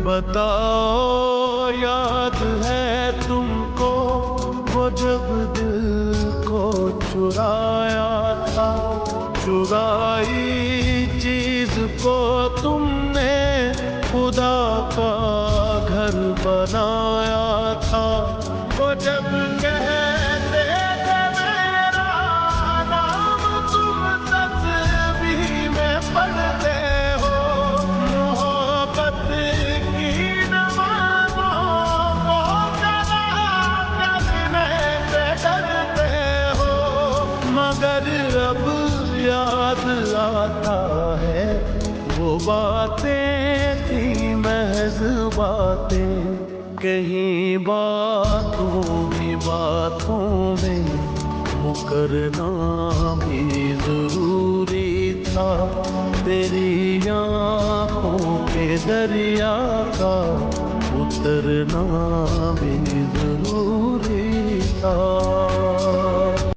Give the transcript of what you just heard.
बताओ याद है तुमको वो जब दिल को चुराया था, चुराई चीज को तुमने खुदा का घर बनाया था। वो जब कहते थे मेरा नाम तुम तस्वीर में पढ़ते हो, मोहब्बत की नमाज़ों को कदा करने से डरते हो। मगर अब याद आता है वो बातें थी महज बातें, कहीं बातों ही बातों में मुकरना भी जरूरी था। तेरी आँखों के दरिया का उतरना भी जरूरी था।